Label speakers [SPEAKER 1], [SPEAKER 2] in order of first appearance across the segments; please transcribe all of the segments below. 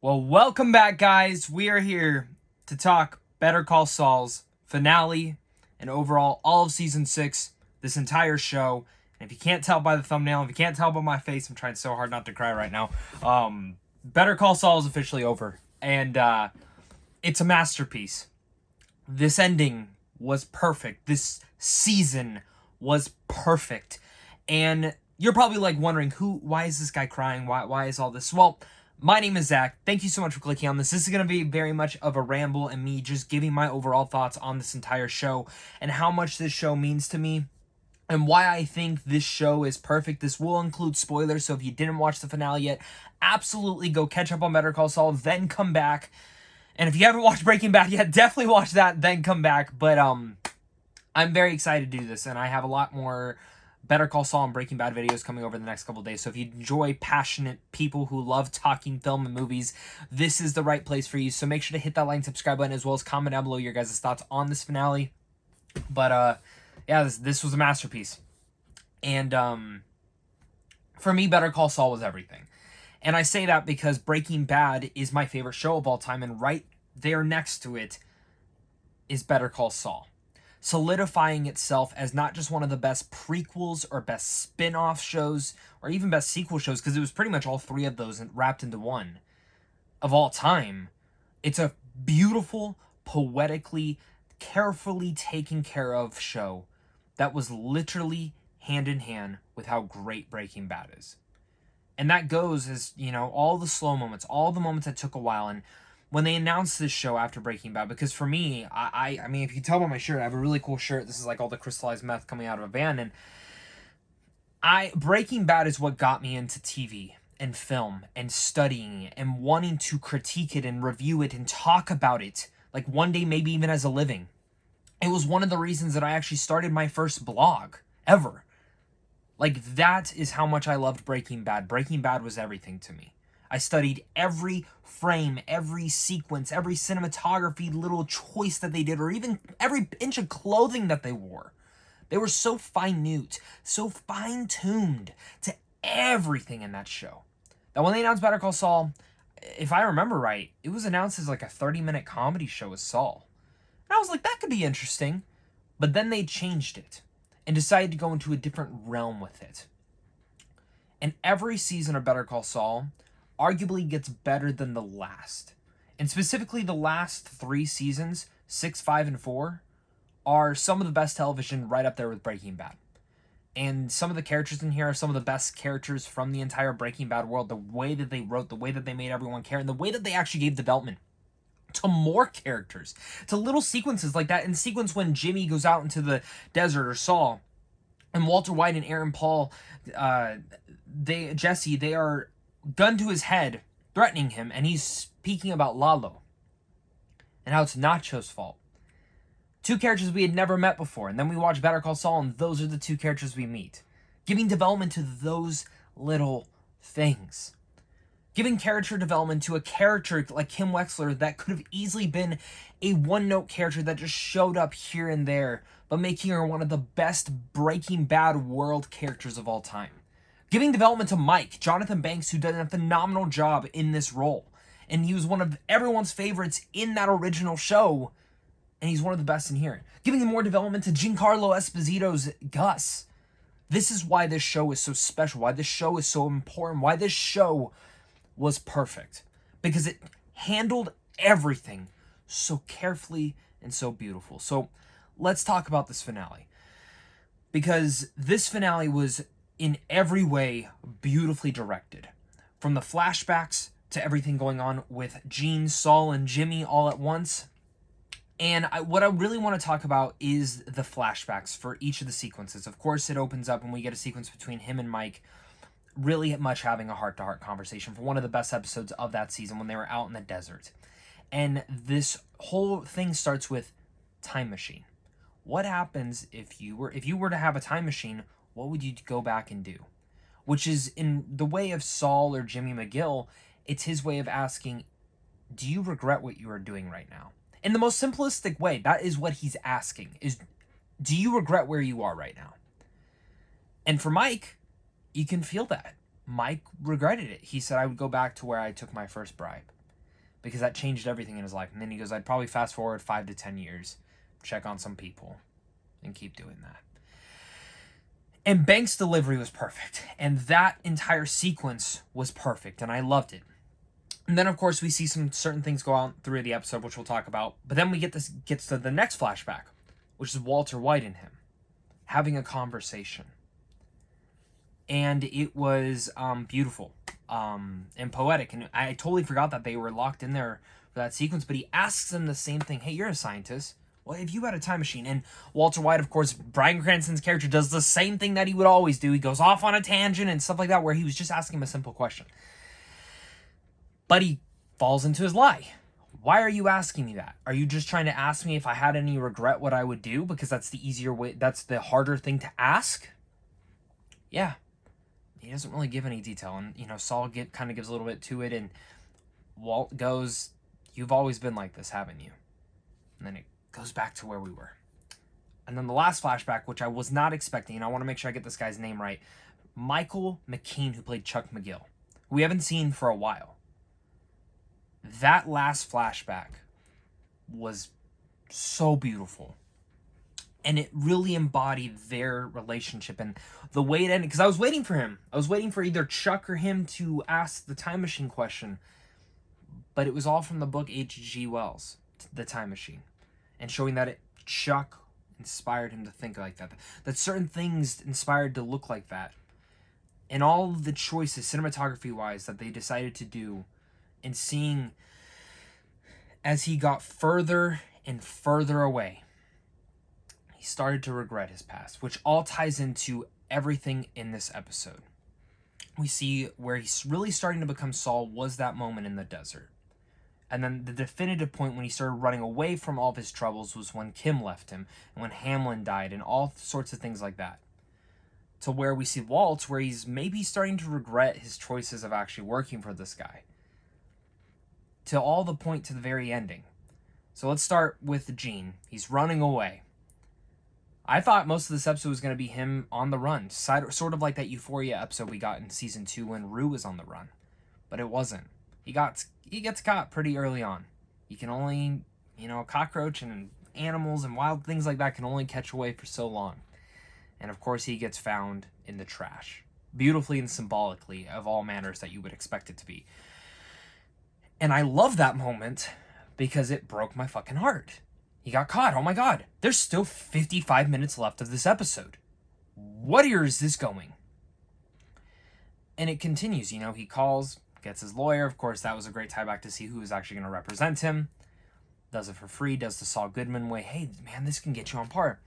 [SPEAKER 1] Well, welcome back, guys. We are here to talk Better Call Saul's finale and overall all of season 6, this entire show. And if you can't tell by the thumbnail, if you can't tell by my face, I'm trying so hard not to cry right now. Better Call Saul is officially over, and it's a masterpiece. This ending was perfect. This season was perfect. And you're probably like wondering why is this guy crying? Why is all this? Well, my name is Zach. Thank you so much for clicking on this. This is going to be very much of a ramble and me just giving my overall thoughts on this entire show and how much this show means to me and why I think this show is perfect. This will include spoilers, so if you didn't watch the finale yet, absolutely go catch up on Better Call Saul, then come back. And if you haven't watched Breaking Bad yet, definitely watch that, then come back. But I'm very excited to do this, and I have a lot more Better Call Saul and Breaking Bad videos coming over the next couple days. So if you enjoy passionate people who love talking film and movies, this is the right place for you. So make sure to hit that like and subscribe button, as well as comment down below your guys' thoughts on this finale. But yeah, this was a masterpiece. And for me, Better Call Saul was everything. And I say that because Breaking Bad is my favorite show of all time, and right there next to it is Better Call Saul, solidifying itself as not just one of the best prequels or best spin-off shows or even best sequel shows, because it was pretty much all three of those wrapped into one of all time. It's a beautiful, poetically, carefully taken care of show that was literally hand in hand with how great Breaking Bad is. And that goes as, all the slow moments, all the moments that took a while. And when they announced this show after Breaking Bad, because for me, I mean, if you can tell by my shirt, I have a really cool shirt. This is like all the crystallized meth coming out of a van. And Breaking Bad is what got me into TV and film and studying it and wanting to critique it and review it and talk about it, like one day maybe even as a living. It was one of the reasons that I actually started my first blog ever. Like, that is how much I loved Breaking Bad. Breaking Bad was everything to me. I studied every frame, every sequence, every cinematography little choice that they did, or even every inch of clothing that they wore. They were so minute, so fine-tuned to everything in that show. That when they announced Better Call Saul, if I remember right, it was announced as like a 30-minute comedy show with Saul. And I was like, that could be interesting. But then they changed it and decided to go into a different realm with it. And every season of Better Call Saul arguably gets better than the last. And specifically the last 3 seasons, 6, 5, and 4, are some of the best television, right up there with Breaking Bad. And some of the characters in here are some of the best characters from the entire Breaking Bad world. The way that they wrote, the way that they made everyone care, and the way that they actually gave development to more characters, to little sequences like that. In sequence when Jimmy goes out into the desert, or Saul, and Walter White and Aaron Paul, Jesse, they are gun to his head, threatening him, and he's speaking about Lalo and how it's Nacho's fault. 2 characters we had never met before, and then we watch Better Call Saul, and those are the 2 characters we meet. Giving development to those little things. Giving character development to a character like Kim Wexler that could have easily been a one-note character that just showed up here and there, but making her one of the best Breaking Bad world characters of all time. Giving development to Mike, Jonathan Banks, who did a phenomenal job in this role. And he was one of everyone's favorites in that original show, and he's one of the best in here. Giving more development to Giancarlo Esposito's Gus. This is why this show is so special, why this show is so important, why this show was perfect, because it handled everything so carefully and so beautiful. So let's talk about this finale, because this finale was in every way beautifully directed, from the flashbacks to everything going on with Gene, Saul, and Jimmy all at once. And what I really want to talk about is the flashbacks for each of the sequences. Of course, it opens up when we get a sequence between him and Mike really much having a heart-to-heart conversation for one of the best episodes of that season when they were out in the desert. And this whole thing starts with time machine. What happens if you were to have a time machine? What would you go back and do? Which is, in the way of Saul or Jimmy McGill, it's his way of asking, do you regret what you are doing right now? In the most simplistic way, that is what he's asking, is, do you regret where you are right now? And for Mike, you can feel that. Mike regretted it. He said, I would go back to where I took my first bribe. because that changed everything in his life. And then he goes, I'd probably fast forward 5 to 10 years, check on some people, and keep doing that. And Banks' delivery was perfect. And that entire sequence was perfect. And I loved it. And then, of course, we see some certain things go on through the episode, which we'll talk about. But then we gets to the next flashback, which is Walter White and him having a conversation. And it was beautiful and poetic. And I totally forgot that they were locked in there for that sequence. But he asks him the same thing. Hey, you're a scientist. Well, if you had a time machine. And Walter White, of course, Bryan Cranston's character does the same thing that he would always do. He goes off on a tangent and stuff like that, where he was just asking him a simple question. But he falls into his lie. Why are you asking me that? Are you just trying to ask me if I had any regret what I would do? Because that's the easier way, that's the harder thing to ask? Yeah. He doesn't really give any detail. And, Saul kind of gives a little bit to it. And Walt goes, you've always been like this, haven't you? And then it goes back to where we were. And then the last flashback, which I was not expecting, and I want to make sure I get this guy's name right. Michael McKean, who played Chuck McGill, who we haven't seen for a while. That last flashback was so beautiful. And it really embodied their relationship and the way it ended. Because I was waiting for him. I was waiting for either Chuck or him to ask the time machine question. But it was all from the book H.G. Wells, The Time Machine. And showing that Chuck inspired him to think like that. That certain things inspired to look like that. And all of the choices, cinematography-wise, that they decided to do. And seeing as he got further and further away, he started to regret his past, which all ties into everything in this episode. We see where he's really starting to become Saul was that moment in the desert. And then the definitive point when he started running away from all of his troubles was when Kim left him and when Hamlin died and all sorts of things like that. To where we see Walt, where he's maybe starting to regret his choices of actually working for this guy. To all the point to the very ending. So let's start with Gene. He's running away. I thought most of this episode was going to be him on the run. Sort of like that Euphoria episode we got in season 2 when Rue was on the run. But it wasn't. He gets caught pretty early on. He can only, a cockroach and animals and wild things like that can only catch away for so long. And of course he gets found in the trash. Beautifully and symbolically of all manners that you would expect it to be. And I love that moment because it broke my fucking heart. He got caught. Oh my God. There's still 55 minutes left of this episode. What year is this going? And it continues. He calls, gets his lawyer. Of course, that was a great tie back to see who is actually going to represent him. Does it for free. Does the Saul Goodman way. Hey, man, this can get you on par.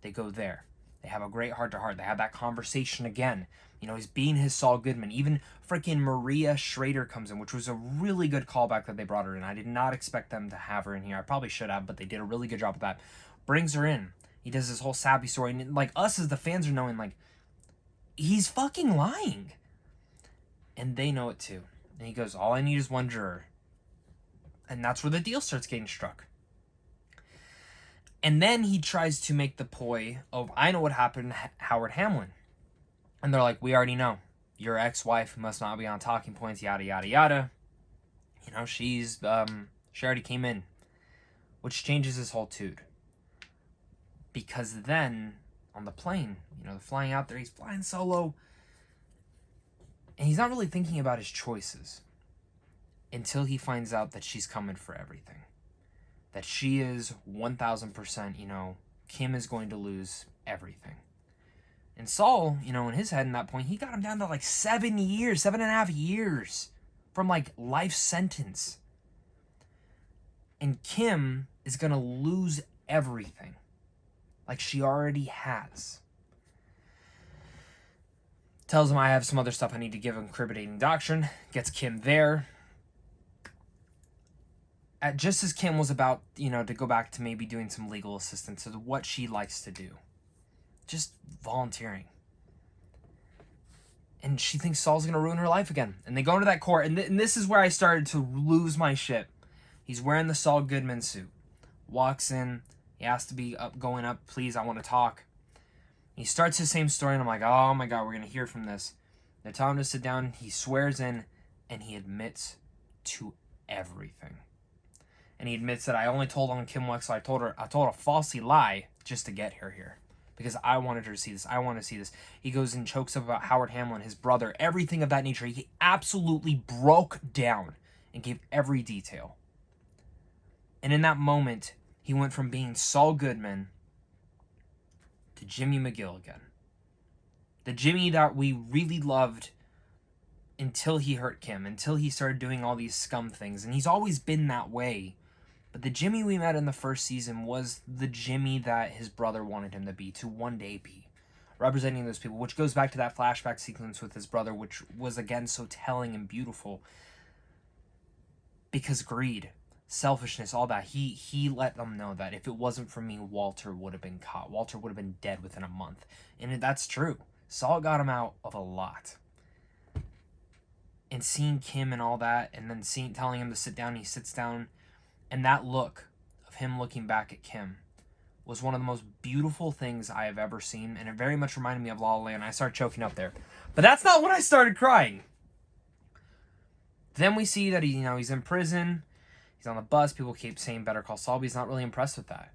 [SPEAKER 1] They go there. They have a great heart-to-heart. They have that conversation again. He's being his Saul Goodman. Even freaking Maria Schrader comes in, which was a really good callback that they brought her in. I did not expect them to have her in here. I probably should have, but they did a really good job of that. Brings her in. He does this whole sappy story. And us as the fans are knowing, he's fucking lying. And they know it too. And he goes, all I need is one juror. And that's where the deal starts getting struck. And then he tries to make the ploy of, I know what happened to Howard Hamlin. And they're like, we already know. Your ex-wife must not be on talking points, yada, yada, yada. She already came in. Which changes his whole tude. Because then, on the plane, they're flying out there, he's flying solo. And he's not really thinking about his choices. Until he finds out that she's coming for everything. That she is 1,000%, Kim is going to lose everything. And Saul, in his head in that point, he got him down to 7.5 years from life sentence. And Kim is going to lose everything. Like she already has. Tells him I have some other stuff I need to give him, incriminating doctrine. Gets Kim there. Just as Kim was about, to go back to maybe doing some legal assistance to what she likes to do. Just volunteering. And she thinks Saul's going to ruin her life again. And they go into that court. And this is where I started to lose my shit. He's wearing the Saul Goodman suit. Walks in. He asks to be going up. Please, I want to talk. He starts his same story. And I'm like, oh my God, we're going to hear from this. They tell him to sit down. He swears in. And he admits to everything. And he admits that I only told on Kim Weck, so I told a falsy lie just to get her here. Because I wanted her to see this. I want to see this. He goes and chokes up about Howard Hamlin, his brother, everything of that nature. He absolutely broke down and gave every detail. And in that moment, he went from being Saul Goodman to Jimmy McGill again. The Jimmy that we really loved until he hurt Kim, until he started doing all these scum things. And he's always been that way. But the Jimmy we met in the first season was the Jimmy that his brother wanted him to be, to one day be. Representing those people, which goes back to that flashback sequence with his brother, which was, again, so telling and beautiful. Because greed, selfishness, all that. He let them know that if it wasn't for me, Walter would have been caught. Walter would have been dead within a month. And that's true. Saul got him out of a lot. And seeing Kim and all that, and then telling him to sit down, he sits down. And that look of him looking back at Kim was one of the most beautiful things I have ever seen. And it very much reminded me of La La Land. I started choking up there. But that's not when I started crying. Then we see that he's in prison. He's on the bus. People keep saying Better Call Saul, but he's not really impressed with that.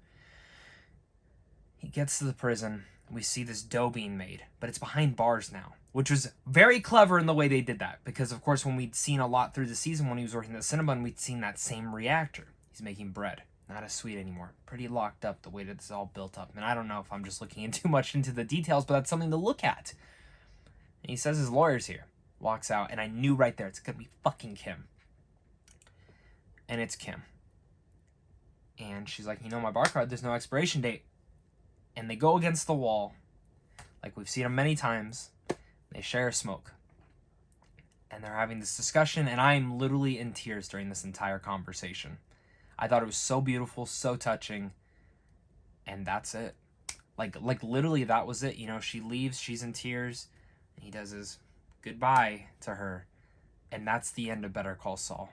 [SPEAKER 1] He gets to the prison. We see this dough being made. But it's behind bars now. Which was very clever in the way they did that. Because, of course, when we'd seen a lot through the season when he was working at the cinema, and we'd seen that same reactor. He's making bread. Not as sweet anymore. Pretty locked up the way that it's all built up. And I don't know if I'm just looking in too much into the details, but that's something to look at. And he says his lawyer's here. Walks out, and I knew right there it's going to be fucking Kim. And it's Kim. And she's like, my bar card, there's no expiration date. And they go against the wall. Like we've seen them many times. They share a smoke. And they're having this discussion, and I'm literally in tears during this entire conversation. I thought it was so beautiful, so touching, and that's it. Like literally that was it. She leaves, she's in tears, and he does his goodbye to her, and that's the end of Better Call Saul.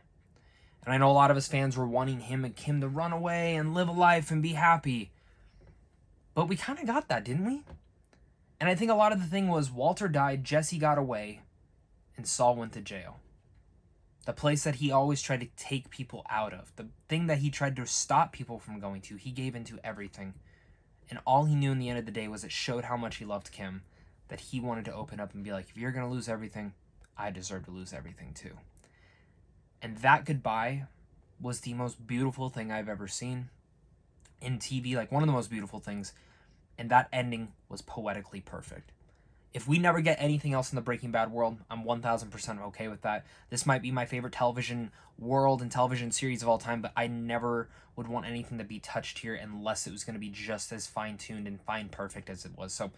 [SPEAKER 1] And I know a lot of his fans were wanting him and Kim to run away and live a life and be happy. But we kind of got that, didn't we? And I think a lot of the thing was Walter died, Jesse got away, and Saul went to jail. The place that he always tried to take people out of. The thing that he tried to stop people from going to. He gave into everything. And all he knew in the end of the day was it showed how much he loved Kim. That he wanted to open up and be like, if you're going to lose everything, I deserve to lose everything too. And that goodbye was the most beautiful thing I've ever seen in TV. Like one of the most beautiful things. And that ending was poetically perfect. If we never get anything else in the Breaking Bad world, I'm 1000% okay with that. This might be my favorite television world and television series of all time, but I never would want anything to be touched here unless it was going to be just as fine-tuned and fine-perfect as it was. So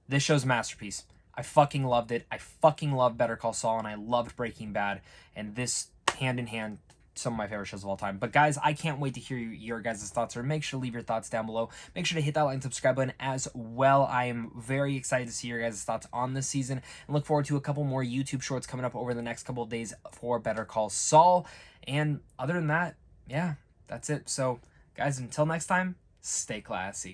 [SPEAKER 1] this show's a masterpiece. I fucking loved it. I fucking love Better Call Saul, and I loved Breaking Bad. And this, hand in hand, some of my favorite shows of all time. But guys, I can't wait to hear your guys' thoughts, or make sure to leave your thoughts down below. Make sure to hit that like and subscribe button as well. I am very excited to see your guys' thoughts on this season, and look forward to a couple more YouTube shorts coming up over the next couple of days for Better Call Saul. And other than that, yeah, that's it. So guys, until next time, stay classy.